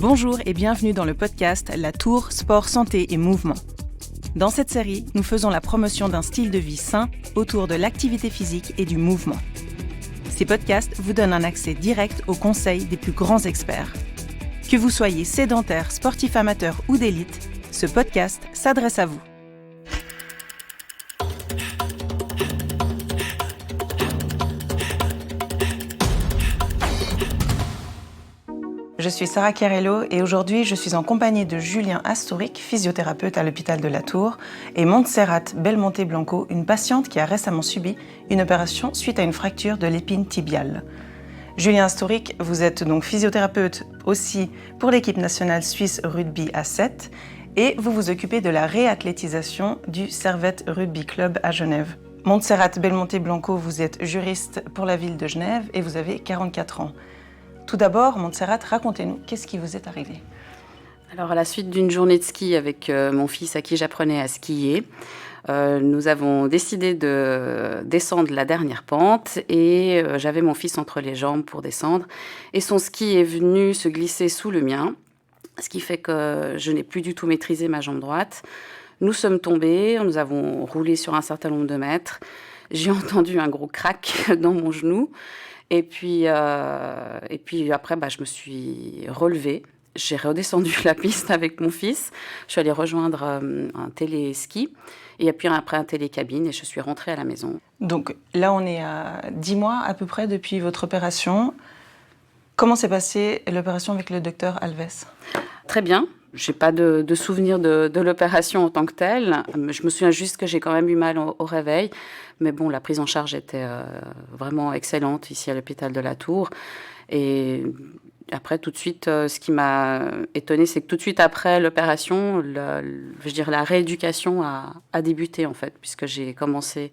Bonjour et bienvenue dans le podcast La Tour Sport, Santé et Mouvement. Dans cette série, nous faisons la promotion d'un style de vie sain autour de l'activité physique et du mouvement. Ces podcasts vous donnent un accès direct aux conseils des plus grands experts. Que vous soyez sédentaire, sportif amateur ou d'élite, ce podcast s'adresse à vous. Je suis Sarah Chiarello et aujourd'hui je suis en compagnie de Julien Astoric, physiothérapeute à l'hôpital de la Tour, et Montserrat Belmonte Blanco, une patiente qui a récemment subi une opération suite à une fracture de l'épine tibiale. Julien Astoric, vous êtes donc physiothérapeute aussi pour l'équipe nationale suisse rugby à 7 et vous vous occupez de la réathlétisation du Servette Rugby Club à Genève. Montserrat Belmonte Blanco, vous êtes juriste pour la ville de Genève et vous avez 44 ans. Tout d'abord, Montserrat, racontez-nous, qu'est-ce qui vous est arrivé ? Alors, à la suite d'une journée de ski avec mon fils à qui j'apprenais à skier, nous avons décidé de descendre la dernière pente et j'avais mon fils entre les jambes pour descendre. Et son ski est venu se glisser sous le mien, ce qui fait que je n'ai plus du tout maîtrisé ma jambe droite. Nous sommes tombés, nous avons roulé sur un certain nombre de mètres. J'ai entendu un gros crack dans mon genou. Et puis après, je me suis relevée. J'ai redescendu la piste avec mon fils. Je suis allée rejoindre un téléski et puis après un télécabine et je suis rentrée à la maison. Donc là, on est à 10 mois à peu près depuis votre opération. Comment s'est passée l'opération avec le docteur Alves ? Très bien. Je n'ai pas de souvenir de l'opération en tant que telle. Je me souviens juste que j'ai quand même eu mal au réveil. Mais bon, la prise en charge était vraiment excellente ici à l'hôpital de la Tour. Et après, tout de suite, ce qui m'a étonnée, c'est que tout de suite après l'opération, la rééducation a débuté, en fait, puisque j'ai commencé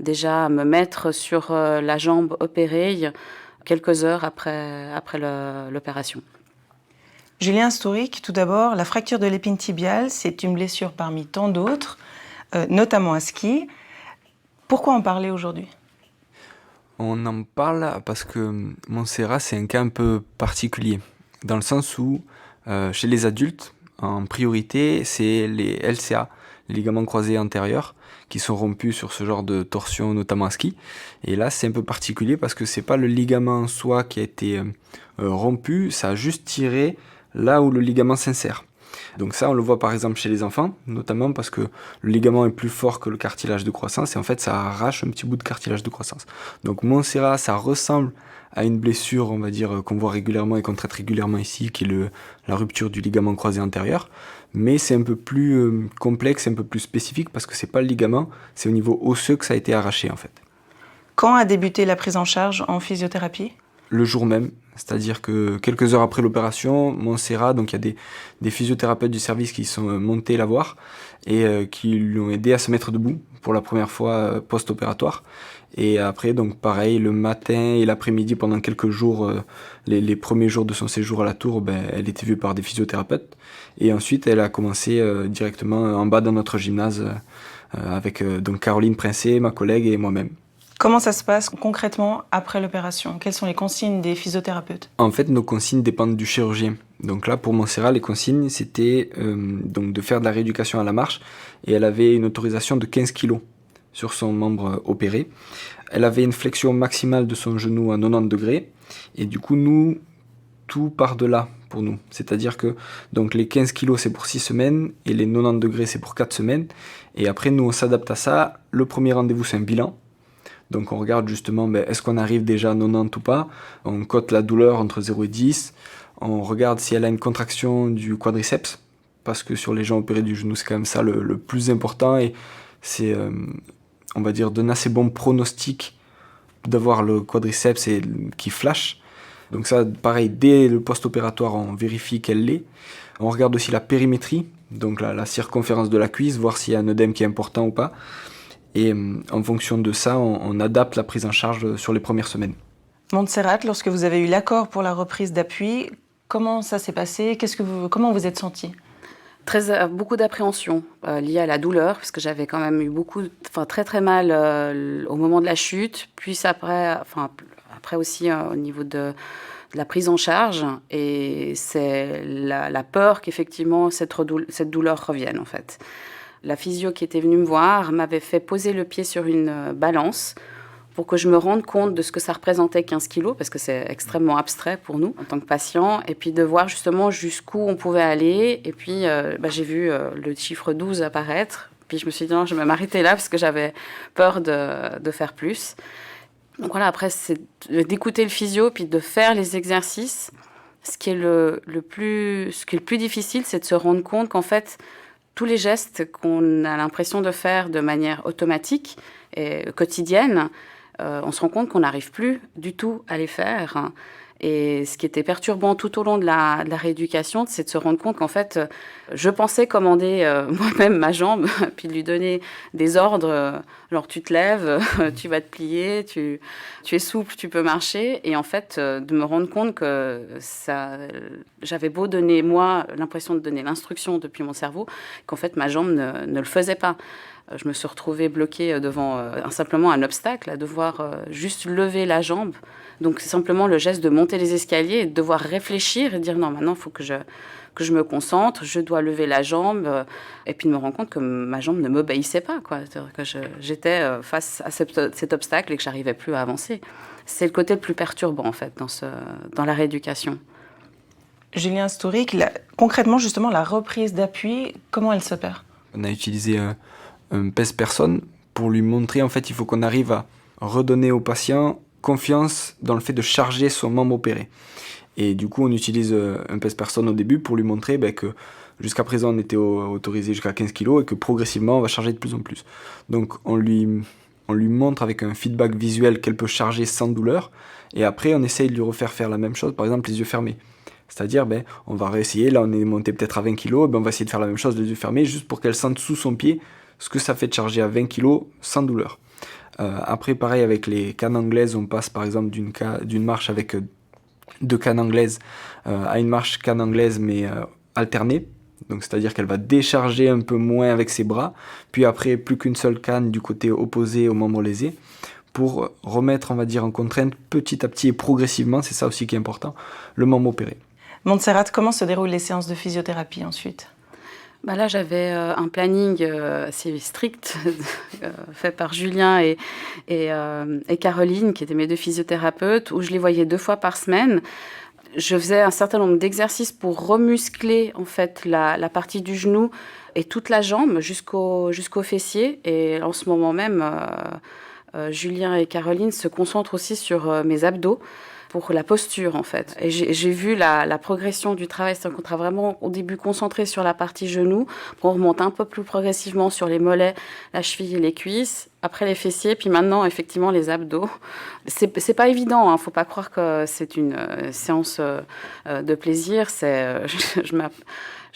déjà à me mettre sur la jambe opérée quelques heures après l'opération. Julien Astoric, tout d'abord, la fracture de l'épine tibiale, c'est une blessure parmi tant d'autres, notamment à ski. Pourquoi en parler aujourd'hui ? On en parle parce que Montserrat, c'est un cas un peu particulier, dans le sens où, chez les adultes, en priorité, c'est les LCA, les ligaments croisés antérieurs, qui sont rompus sur ce genre de torsion, notamment à ski. Et là, c'est un peu particulier parce que c'est pas le ligament en soi qui a été rompu, ça a juste tiré là où le ligament s'insère. Donc ça, on le voit par exemple chez les enfants, notamment parce que le ligament est plus fort que le cartilage de croissance et en fait, ça arrache un petit bout de cartilage de croissance. Donc Montserrat, ça ressemble à une blessure, on va dire, qu'on voit régulièrement et qu'on traite régulièrement ici, qui est la rupture du ligament croisé antérieur. Mais c'est un peu plus complexe, un peu plus spécifique parce que c'est pas le ligament, c'est au niveau osseux que ça a été arraché en fait. Quand a débuté la prise en charge en physiothérapie ? Le jour même, c'est-à-dire que quelques heures après l'opération, Montserrat, donc il y a des physiothérapeutes du service qui sont montés la voir et qui lui ont aidé à se mettre debout pour la première fois post-opératoire. Et après, donc pareil, le matin et l'après-midi, pendant quelques jours, les premiers jours de son séjour à la Tour, elle était vue par des physiothérapeutes. Et ensuite, elle a commencé directement en bas dans notre gymnase avec donc Caroline Princé, ma collègue et moi-même. Comment ça se passe concrètement après l'opération ? Quelles sont les consignes des physiothérapeutes ? En fait, nos consignes dépendent du chirurgien. Donc là, pour Montserrat, les consignes, c'était donc de faire de la rééducation à la marche. Et elle avait une autorisation de 15 kg sur son membre opéré. Elle avait une flexion maximale de son genou à 90 degrés. Et du coup, nous, tout part de là pour nous. C'est-à-dire que donc les 15 kg, c'est pour 6 semaines et les 90 degrés, c'est pour 4 semaines. Et après, nous, on s'adapte à ça. Le premier rendez-vous, c'est un bilan. Donc on regarde justement, est-ce qu'on arrive déjà à 90 ou pas ? On cote la douleur entre 0 et 10. On regarde si elle a une contraction du quadriceps, parce que sur les gens opérés du genou, c'est quand même ça le plus important. Et c'est, on va dire, d'un assez bon pronostic d'avoir le quadriceps qui flash. Donc ça, pareil, dès le post-opératoire, on vérifie qu'elle l'est. On regarde aussi la périmétrie, donc la circonférence de la cuisse, voir s'il y a un œdème qui est important ou pas. Et en fonction de ça, on adapte la prise en charge sur les premières semaines. Montserrat, lorsque vous avez eu l'accord pour la reprise d'appui, comment ça s'est passé ? Comment vous êtes sentie ? Beaucoup d'appréhension liée à la douleur, parce que j'avais quand même eu très très mal au moment de la chute, puis après aussi au niveau de la prise en charge et c'est la peur qu'effectivement cette douleur revienne en fait. La physio qui était venue me voir m'avait fait poser le pied sur une balance pour que je me rende compte de ce que ça représentait 15 kilos, parce que c'est extrêmement abstrait pour nous en tant que patients, et puis de voir justement jusqu'où on pouvait aller. Et puis j'ai vu le chiffre 12 apparaître, puis je me suis dit non, je vais m'arrêter là parce que j'avais peur de faire plus. Donc voilà, après c'est d'écouter le physio, puis de faire les exercices. Ce qui est le plus difficile, c'est de se rendre compte qu'en fait, tous les gestes qu'on a l'impression de faire de manière automatique et quotidienne, on se rend compte qu'on n'arrive plus du tout à les faire. Et ce qui était perturbant tout au long de la rééducation, c'est de se rendre compte qu'en fait, je pensais commander moi-même ma jambe, puis de lui donner des ordres, genre tu te lèves, tu vas te plier, tu es souple, tu peux marcher. Et en fait, de me rendre compte que j'avais beau donner, moi, l'impression de donner l'instruction depuis mon cerveau, qu'en fait, ma jambe ne le faisait pas. Je me suis retrouvée bloquée devant simplement un obstacle, à devoir juste lever la jambe. Donc, c'est simplement le geste de monter les escaliers et de devoir réfléchir et dire non, maintenant, il faut que je me concentre, je dois lever la jambe. Et puis de me rendre compte que ma jambe ne m'obéissait pas, quoi. C'est-à-dire que j'étais face à cet obstacle et que je n'arrivais plus à avancer. C'est le côté le plus perturbant, en fait, dans la rééducation. Julien Astourik, concrètement, justement, la reprise d'appui, comment elle s'opère ? On a utilisé un pèse-personne pour lui montrer, en fait, il faut qu'on arrive à redonner au patient confiance dans le fait de charger son membre opéré. Et du coup, on utilise un pèse-personne au début pour lui montrer que jusqu'à présent, on était autorisé jusqu'à 15 kg et que progressivement, on va charger de plus en plus. Donc, on lui montre avec un feedback visuel qu'elle peut charger sans douleur. Et après, on essaye de lui refaire faire la même chose, par exemple, les yeux fermés. C'est-à-dire, on va réessayer, là, on est monté peut-être à 20 kg, on va essayer de faire la même chose, les yeux fermés, juste pour qu'elle sente sous son pied ce que ça fait de charger à 20 kg sans douleur. Après, pareil, avec les cannes anglaises, on passe par exemple d'une marche avec 2 cannes anglaises à une marche canne anglaise mais alternée. Donc, c'est-à-dire qu'elle va décharger un peu moins avec ses bras, puis après, plus qu'une seule canne du côté opposé au membre lésé, pour remettre, on va dire, en contrainte petit à petit et progressivement, c'est ça aussi qui est important, le membre opéré. Montserrat, comment se déroulent les séances de physiothérapie ensuite ? Là, j'avais un planning assez strict fait par Julien et Caroline, qui étaient mes 2 physiothérapeutes, où je les voyais 2 fois par semaine. Je faisais un certain nombre d'exercices pour remuscler en fait la partie du genou et toute la jambe jusqu'au fessier. Et en ce moment même, Julien et Caroline se concentrent aussi sur mes abdos, pour la posture, en fait. Et j'ai vu la progression du travail. C'est-à-dire qu'on travaille vraiment, au début, concentré sur la partie genou. Puis on remonte un peu plus progressivement sur les mollets, la cheville et les cuisses. Après, les fessiers. Puis maintenant, effectivement, les abdos. C'est pas évident, hein. Faut pas croire que c'est une séance de plaisir.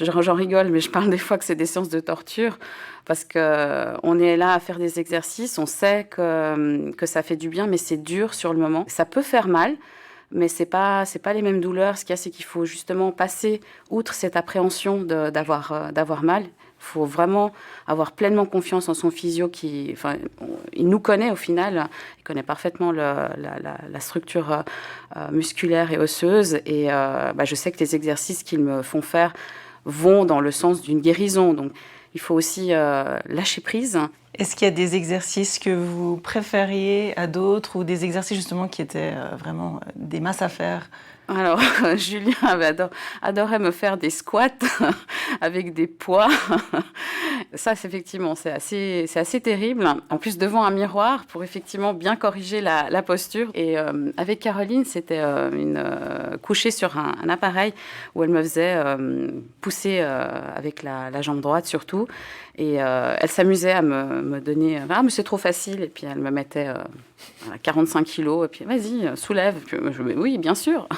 J'en rigole, mais je parle des fois que c'est des séances de torture. Parce qu'on est là à faire des exercices. On sait que ça fait du bien, mais c'est dur sur le moment. Ça peut faire mal. Mais c'est pas les mêmes douleurs. Ce qu'il y a, c'est qu'il faut justement passer outre cette appréhension d'avoir mal. Il faut vraiment avoir pleinement confiance en son physio il nous connaît au final. Il connaît parfaitement la structure musculaire et osseuse. Et je sais que les exercices qu'ils me font faire vont dans le sens d'une guérison. Donc, il faut aussi lâcher prise. Est-ce qu'il y a des exercices que vous préfériez à d'autres ou des exercices justement qui étaient vraiment des masses à faire ? Alors, Julien adorait me faire des squats avec des poids. Ça, effectivement, c'est assez terrible. En plus, devant un miroir pour effectivement bien corriger la posture. Et avec Caroline, c'était couchée sur un appareil où elle me faisait pousser avec la jambe droite surtout. Et elle s'amusait à me donner « Ah, mais c'est trop facile !» Et puis elle me mettait 45 kilos. Et puis « Vas-y, soulève !» Et puis je me dis « Oui, bien sûr,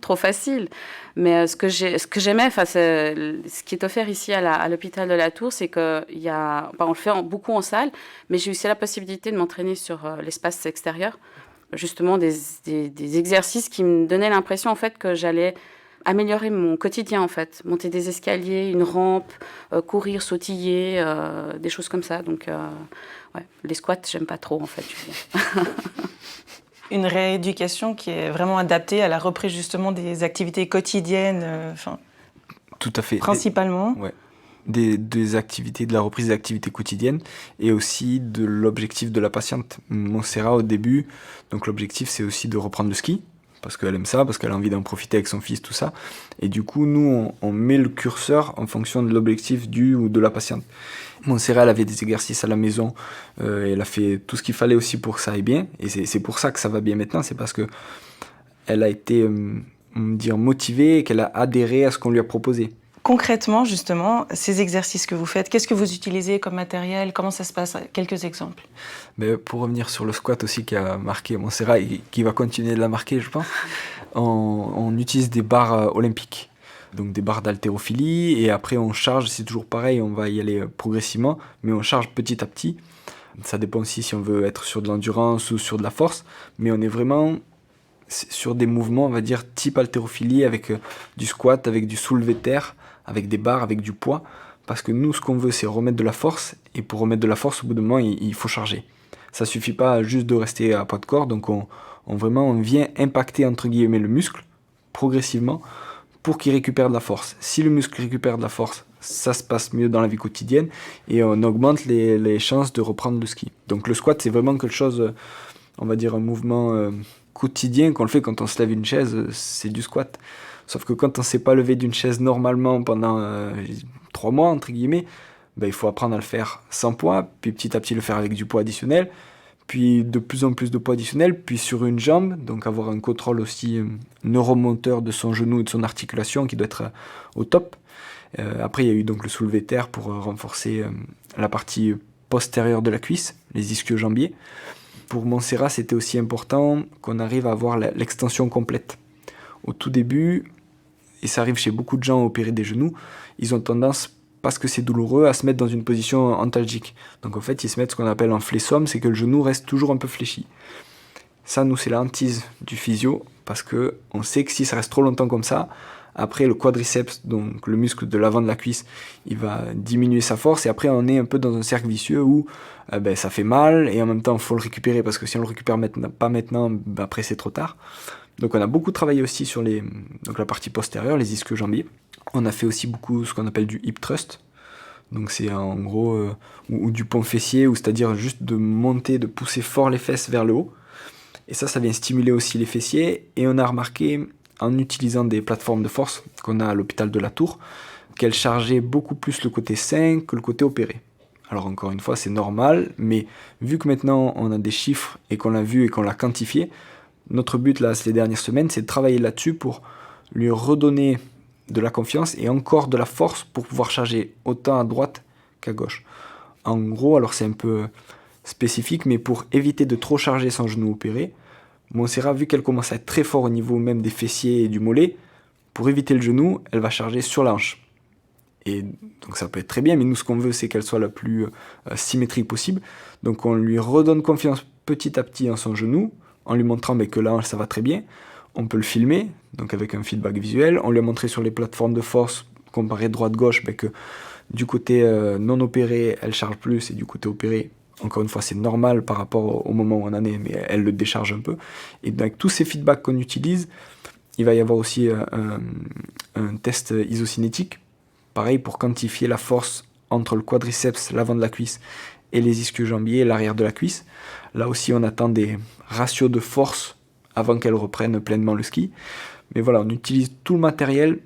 trop facile !» Mais ce que j'aimais, ce qui est offert ici à l'hôpital de la Tour, c'est qu'on le fait beaucoup en salle, mais j'ai aussi la possibilité de m'entraîner sur l'espace extérieur. Justement, des exercices qui me donnaient l'impression en fait que j'allais améliorer mon quotidien, en fait. Monter des escaliers, une rampe, courir, sautiller, des choses comme ça. Donc, les squats, j'aime pas trop, en fait. Une rééducation qui est vraiment adaptée à la reprise justement des activités quotidiennes, Tout à fait. principalement. Ouais. Des activités, de la reprise des activités quotidiennes et aussi de l'objectif de la patiente. Montserrat, au début, donc l'objectif c'est aussi de reprendre le ski, parce qu'elle aime ça, parce qu'elle a envie d'en profiter avec son fils, tout ça. Et du coup, nous, on met le curseur en fonction de l'objectif du ou de la patiente. Montserrat, elle avait des exercices à la maison, elle a fait tout ce qu'il fallait aussi pour que ça aille bien, et c'est pour ça que ça va bien maintenant, c'est parce que elle a été motivée et qu'elle a adhéré à ce qu'on lui a proposé. Concrètement, justement, ces exercices que vous faites, qu'est-ce que vous utilisez comme matériel? Comment ça se passe? Quelques exemples. Mais pour revenir sur le squat aussi qui a marqué Montserrat et qui va continuer de la marquer, je pense, on utilise des barres olympiques, donc des barres d'haltérophilie, et après on charge, c'est toujours pareil, on va y aller progressivement, mais on charge petit à petit. Ça dépend aussi si on veut être sur de l'endurance ou sur de la force, mais on est vraiment sur des mouvements, on va dire, type haltérophilie, avec du squat, avec du soulevé de terre, avec des barres, avec du poids, parce que nous, ce qu'on veut, c'est remettre de la force, et pour remettre de la force, au bout d'un moment, il faut charger. Ça suffit pas juste de rester à poids de corps, donc on vient impacter, entre guillemets, le muscle, progressivement, pour qu'il récupère de la force. Si le muscle récupère de la force, ça se passe mieux dans la vie quotidienne, et on augmente les chances de reprendre le ski. Donc le squat, c'est vraiment quelque chose, on va dire, un mouvement quotidien, qu'on le fait quand on se lève une chaise, c'est du squat. Sauf que quand on ne s'est pas levé d'une chaise normalement pendant 3 mois, entre guillemets, ben, il faut apprendre à le faire sans poids, puis petit à petit le faire avec du poids additionnel, puis de plus en plus de poids additionnel, puis sur une jambe, donc avoir un contrôle aussi neuromoteur de son genou et de son articulation qui doit être au top. Après, il y a eu donc le soulevé de terre pour renforcer la partie postérieure de la cuisse, les ischio-jambiers. Pour Montserrat, c'était aussi important qu'on arrive à avoir l'extension complète. Au tout début, et ça arrive chez beaucoup de gens opérés des genoux, ils ont tendance, parce que c'est douloureux, à se mettre dans une position antalgique. Donc en fait, ils se mettent ce qu'on appelle en flessum, c'est que le genou reste toujours un peu fléchi. Ça, nous, c'est la hantise du physio, parce que on sait que si ça reste trop longtemps comme ça, après le quadriceps, donc le muscle de l'avant de la cuisse, il va diminuer sa force, et après on est un peu dans un cercle vicieux où ça fait mal, et en même temps il faut le récupérer, parce que si on le récupère pas maintenant, après c'est trop tard. Donc on a beaucoup travaillé aussi sur donc la partie postérieure, les ischio-jambiers. On a fait aussi beaucoup ce qu'on appelle du hip thrust. Donc c'est en gros, ou du pont fessier, ou c'est-à-dire juste de monter, de pousser fort les fesses vers le haut. Et ça vient stimuler aussi les fessiers. Et on a remarqué, en utilisant des plateformes de force qu'on a à l'hôpital de la Tour, qu'elles chargeaient beaucoup plus le côté sain que le côté opéré. Alors encore une fois, c'est normal, mais vu que maintenant on a des chiffres et qu'on l'a vu et qu'on l'a quantifié, notre but là, ces dernières semaines, c'est de travailler là-dessus pour lui redonner de la confiance et encore de la force pour pouvoir charger autant à droite qu'à gauche. En gros, alors c'est un peu spécifique, mais pour éviter de trop charger son genou opéré, Montserrat, vu qu'elle commence à être très fort au niveau même des fessiers et du mollet, pour éviter le genou, elle va charger sur la hanche. Et donc ça peut être très bien, mais nous ce qu'on veut c'est qu'elle soit la plus symétrique possible. Donc on lui redonne confiance petit à petit en son genou, en lui montrant que la hanche ça va très bien. On peut le filmer, donc avec un feedback visuel. On lui a montré sur les plateformes de force, comparé droite-gauche, que du côté non opéré, elle charge plus, et du côté opéré, encore une fois, c'est normal par rapport au moment où on en est, mais elle le décharge un peu. Et avec tous ces feedbacks qu'on utilise, il va y avoir aussi un test isocinétique, pareil pour quantifier la force entre le quadriceps, l'avant de la cuisse, et les ischio-jambiers, l'arrière de la cuisse. Là aussi, on attend des ratios de force avant qu'elle reprenne pleinement le ski. Mais voilà, on utilise tout le matériel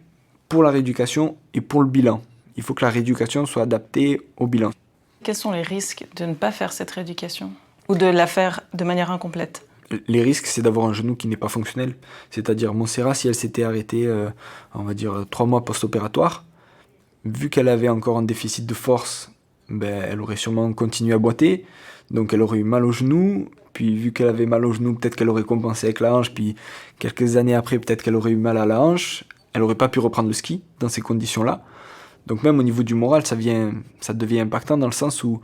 pour la rééducation et pour le bilan. Il faut que la rééducation soit adaptée au bilan. Quels sont les risques de ne pas faire cette rééducation ou de la faire de manière incomplète? Les risques, c'est d'avoir un genou qui n'est pas fonctionnel. C'est-à-dire, Montserrat, si elle s'était arrêtée, on va dire, 3 mois post-opératoire, vu qu'elle avait encore un déficit de force, elle aurait sûrement continué à boiter, donc elle aurait eu mal au genou, puis vu qu'elle avait mal au genou, peut-être qu'elle aurait compensé avec la hanche, puis quelques années après, peut-être qu'elle aurait eu mal à la hanche, elle n'aurait pas pu reprendre le ski dans ces conditions-là. Donc même au niveau du moral, ça devient impactant dans le sens où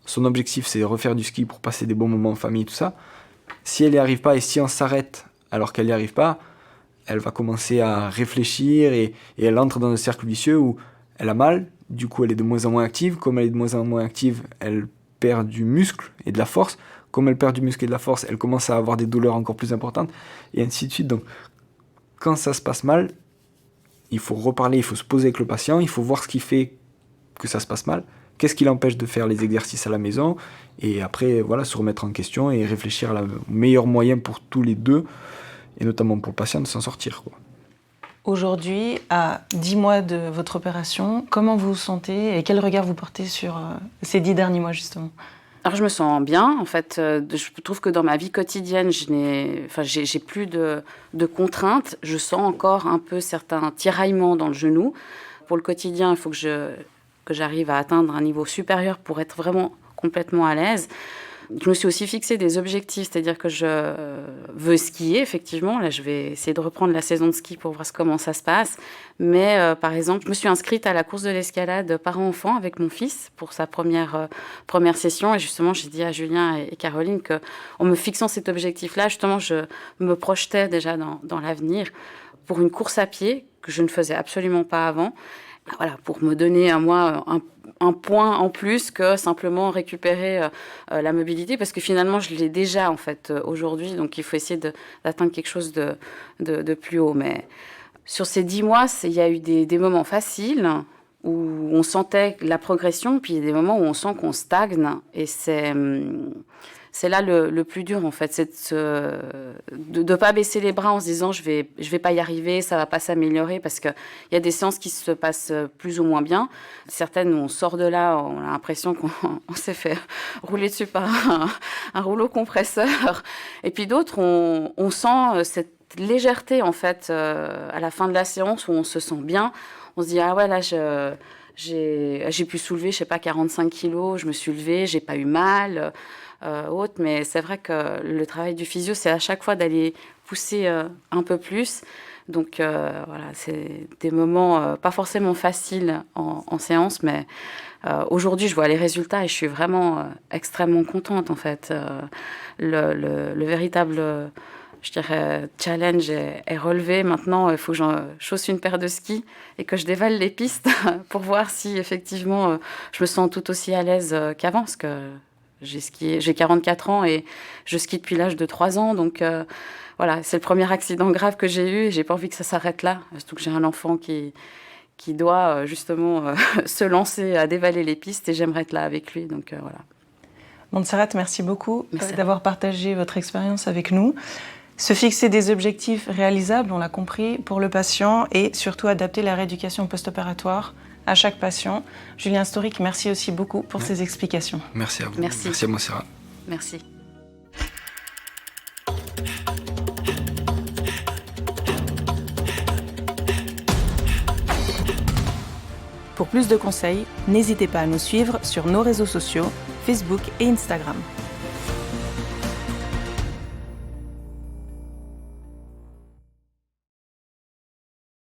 son objectif c'est de refaire du ski pour passer des bons moments en famille, tout ça. Si elle n'y arrive pas et si on s'arrête alors qu'elle n'y arrive pas, elle va commencer à réfléchir et elle entre dans un cercle vicieux où elle a mal, du coup elle est de moins en moins active. Comme elle est de moins en moins active, elle perd du muscle et de la force. comme elle perd du muscle et de la force, elle commence à avoir des douleurs encore plus importantes, et ainsi de suite. Donc, quand ça se passe mal, il faut reparler, il faut se poser avec le patient, il faut voir ce qui fait que ça se passe mal, qu'est-ce qui l'empêche de faire les exercices à la maison, et après, voilà, se remettre en question et réfléchir au meilleur moyen pour tous les deux, et notamment pour le patient, de s'en sortir, quoi. Aujourd'hui, à 10 mois de votre opération, comment vous vous sentez et quel regard vous portez sur ces 10 derniers mois, justement ? Alors, je me sens bien. En fait, je trouve que dans ma vie quotidienne, j'ai plus de contraintes. Je sens encore un peu certains tiraillements dans le genou. Pour le quotidien, il faut que j'arrive à atteindre un niveau supérieur pour être vraiment complètement à l'aise. Je me suis aussi fixé des objectifs, c'est-à-dire que je veux skier, effectivement. Là, je vais essayer de reprendre la saison de ski pour voir comment ça se passe. Mais, par exemple, je me suis inscrite à la course de l'escalade parents-enfants avec mon fils pour sa première session. Et justement, j'ai dit à Julien et Caroline qu'en me fixant cet objectif-là, justement, je me projetais déjà dans l'avenir pour une course à pied que je ne faisais absolument pas avant. Voilà, pour me donner à moi un point en plus que simplement récupérer la mobilité, parce que finalement, je l'ai déjà, en fait, aujourd'hui. Donc, il faut essayer d'atteindre quelque chose de plus haut. Mais sur ces 10 mois, il y a eu des moments faciles où on sentait la progression, puis il y a des moments où on sent qu'on stagne. Et c'est là le plus dur, en fait, c'est de ne pas baisser les bras en se disant je vais pas y arriver, ça va pas s'améliorer, parce qu'il y a des séances qui se passent plus ou moins bien. Certaines, où on sort de là, on a l'impression qu'on s'est fait rouler dessus par un rouleau compresseur. Et puis d'autres, on sent cette légèreté, en fait, à la fin de la séance, où on se sent bien. On se dit, ah ouais, là, j'ai pu soulever, je sais pas, 45 kilos, je me suis levée, j'ai pas eu mal. Mais c'est vrai que le travail du physio, c'est à chaque fois d'aller pousser un peu plus. Donc voilà, c'est des moments pas forcément faciles en séance, mais aujourd'hui, je vois les résultats et je suis vraiment extrêmement contente, en fait. Le véritable, je dirais, challenge est relevé. Maintenant, il faut que je chausse une paire de skis et que je dévale les pistes pour voir si, effectivement, je me sens tout aussi à l'aise qu'avant, parce que j'ai 44 ans et je skie depuis l'âge de 3 ans. Donc voilà, c'est le premier accident grave que j'ai eu et j'ai pas envie que ça s'arrête là. Surtout que j'ai un enfant qui doit justement se lancer à dévaler les pistes et j'aimerais être là avec lui. Donc voilà. Montserrat, merci beaucoup d'avoir partagé votre expérience avec nous. Se fixer des objectifs réalisables, on l'a compris, pour le patient et surtout adapter la rééducation post-opératoire à chaque patient. Julien Astoric, merci aussi beaucoup pour ces explications. Merci à vous. Merci à Montserrat. Merci. Pour plus de conseils, n'hésitez pas à nous suivre sur nos réseaux sociaux, Facebook et Instagram.